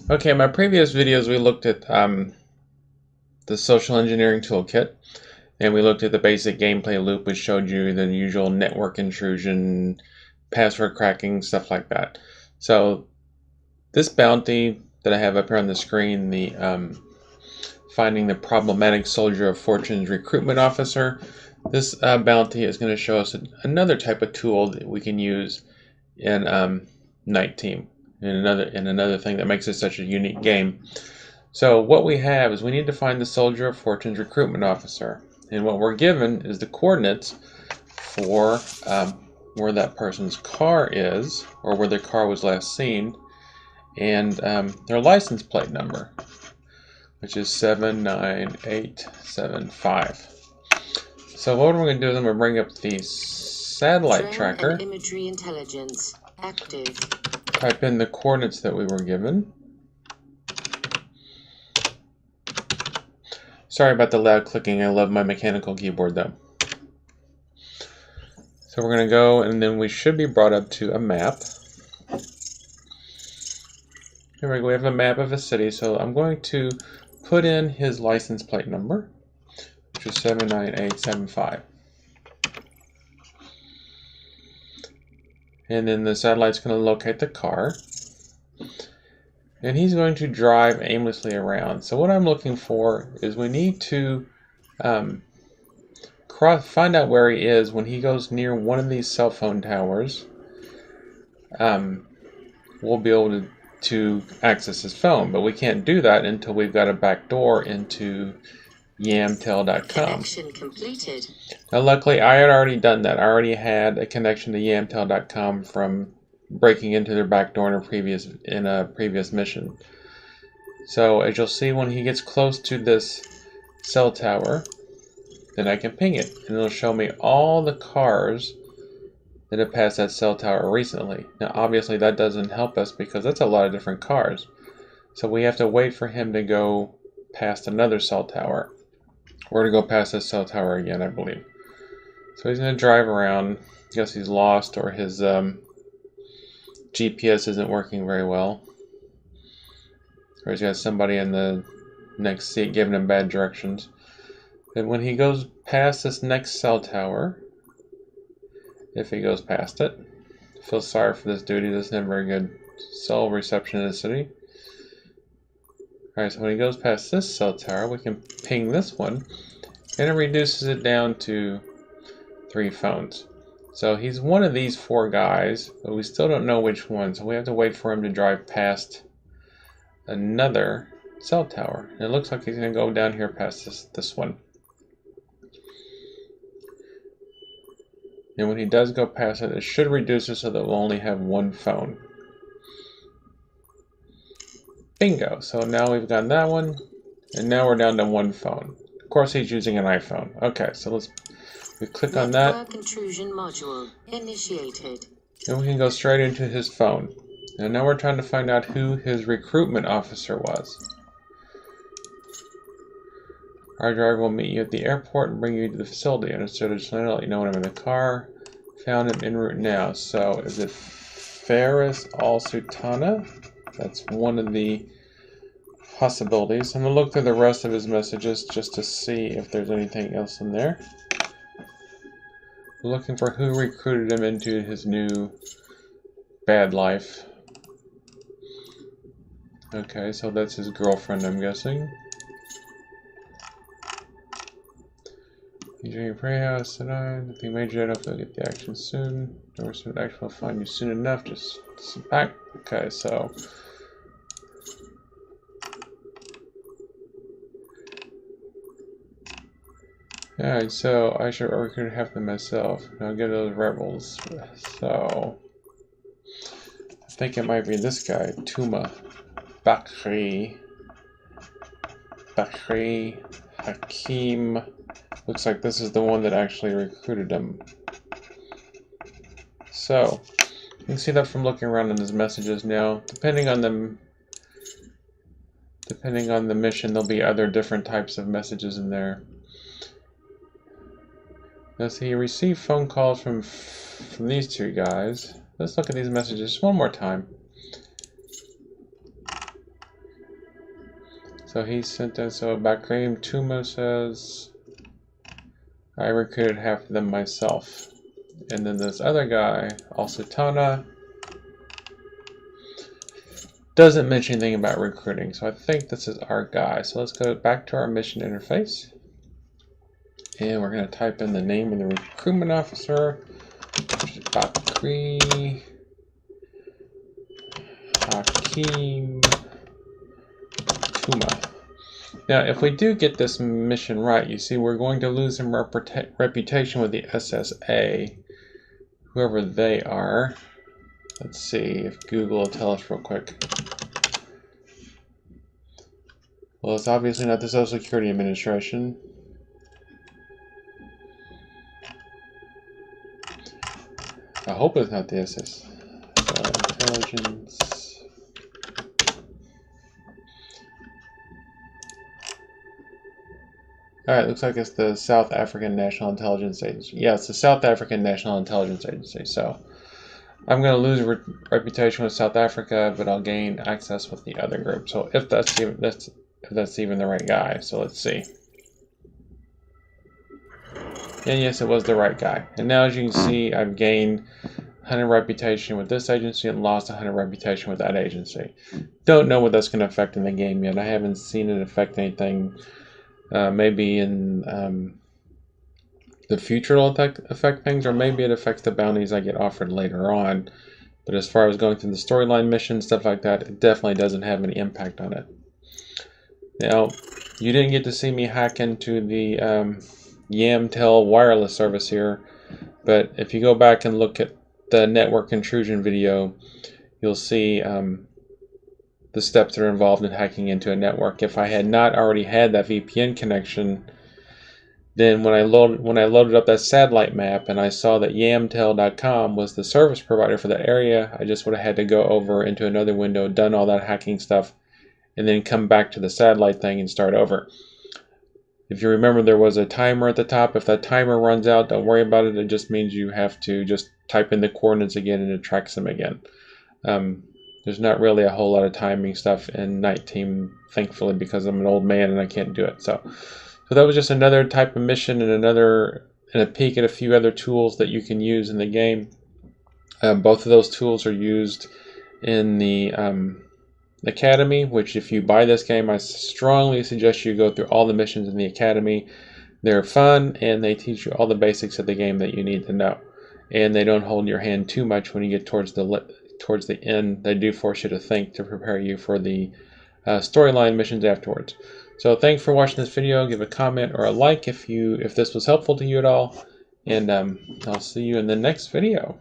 Okay, in my previous videos we looked at the social engineering toolkit, and we looked at the basic gameplay loop, which showed you the usual network intrusion, password cracking, stuff like that. So this bounty that I have up here on the screen, the finding the problematic soldier of fortune's recruitment officer, this bounty is going to show us another type of tool that we can use in Nite Team, and another thing that makes it such a unique game. So what we have is we need to find the soldier of fortune's recruitment officer, and what we're given is the coordinates for where that person's car is, or where their car was last seen, and their license plate number, which is 79875. So what we're going to do is I'm going to bring up the satellite tracker, and imagery intelligence active. Type in the coordinates that we were given. Sorry about the loud clicking, I love my mechanical keyboard though. So we're going to go, and then we should be brought up to a map. Here we go, we have a map of a city, so I'm going to put in his license plate number, which is 79875. And then the satellite's going to locate the car. And he's going to drive aimlessly around. So what I'm looking for is we need to find out where he is when he goes near one of these cell phone towers. We'll be able to access his phone, but we can't do that until we've got a back door into yamtel.com. Connection completed. Now luckily I had already done that. I already had a connection to yamtel.com from breaking into their back door in a previous mission. So as you'll see, when he gets close to this cell tower, then I can ping it, and it'll show me all the cars that have passed that cell tower recently. Now obviously that doesn't help us because that's a lot of different cars. So we have to wait for him to go past another cell tower, or to go past this cell tower again, I believe. So he's going to drive around. I guess he's lost, or his GPS isn't working very well. Or he's got somebody in the next seat giving him bad directions. Then when he goes past this next cell tower, if he goes past it, I feel sorry for this dude, he doesn't have very good cell reception in the city. Alright, so when he goes past this cell tower, we can ping this one, and it reduces it down to 3 phones. So he's one of these 4 guys, but we still don't know which one, so we have to wait for him to drive past another cell tower. And it looks like he's going to go down here past this one. And when he does go past it, it should reduce it so that we'll only have 1 phone. Bingo! So now we've got that one, and now we're down to 1 phone. Of course he's using an iPhone. Okay, so we click on that. Network intrusion module initiated. And we can go straight into his phone. And now we're trying to find out who his recruitment officer was. Our driver will meet you at the airport and bring you to the facility. And instead of just let you know when I'm in the car, found him en route now. So is it Faris Al-Sultana? That's one of the possibilities. I'm going to look through the rest of his messages just to see if there's anything else in there. We're looking for who recruited him into his new bad life. Okay, so that's his girlfriend, I'm guessing. Enjoy your prey house tonight. Nothing major, I don't feel get the action soon. Or soon action will find you soon enough. Just sit back. Okay, so alright, so I should recruit half them myself. Now get those rebels. So I think it might be this guy, Tuma Bakri Hakim. Looks like this is the one that actually recruited him. So you can see that from looking around in his messages now. Depending on the mission, there'll be other different types of messages in there. Now see, you receive phone calls from these 2 guys. Let's look at these messages one more time. So he sent in, so Bakrim Tuma says, I recruited half of them myself. And then this other guy, Alsutana, doesn't mention anything about recruiting. So I think this is our guy. So let's go back to our mission interface. And we're going to type in the name of the recruitment officer, which is Bakri Hakim Tuma. Now, if we do get this mission right, you see we're going to lose some reputation with the SSA, whoever they are. Let's see if Google will tell us real quick. Well, it's obviously not the Social Security Administration. I hope it's not the SS. Intelligence. Alright, looks like it's the South African National Intelligence Agency. Yeah, it's the South African National Intelligence Agency. So I'm going to lose reputation with South Africa, but I'll gain access with the other group. So if that's even the right guy. So let's see. And yes, it was the right guy. And now as you can see, I've gained 100 reputation with this agency and lost 100 reputation with that agency. Don't know what that's going to affect in the game yet. I haven't seen it affect anything. Maybe in the future it'll affect things, or maybe it affects the bounties I get offered later on. But as far as going through the storyline missions, stuff like that, it definitely doesn't have any impact on it. Now, you didn't get to see me hack into the Yamtel wireless service here, but if you go back and look at the network intrusion video, you'll see the steps that are involved in hacking into a network. If I had not already had that VPN connection, then when I loaded up that satellite map and I saw that Yamtel.com was the service provider for that area, I just would have had to go over into another window, done all that hacking stuff, and then come back to the satellite thing and start over. If you remember, there was a timer at the top. If that timer runs out, don't worry about it. It just means you have to just type in the coordinates again and it tracks them again. There's not really a whole lot of timing stuff in Nite Team, thankfully, because I'm an old man and I can't do it. So that was just another type of mission and a peek at a few other tools that you can use in the game. Both of those tools are used in the Academy, which if you buy this game, I strongly suggest you go through all the missions in the Academy. They're fun and they teach you all the basics of the game that you need to know. And they don't hold your hand too much when you get towards the end. They do force you to think to prepare you for the storyline missions afterwards. So thanks for watching this video. Give a comment or a like if this was helpful to you at all. And I'll see you in the next video.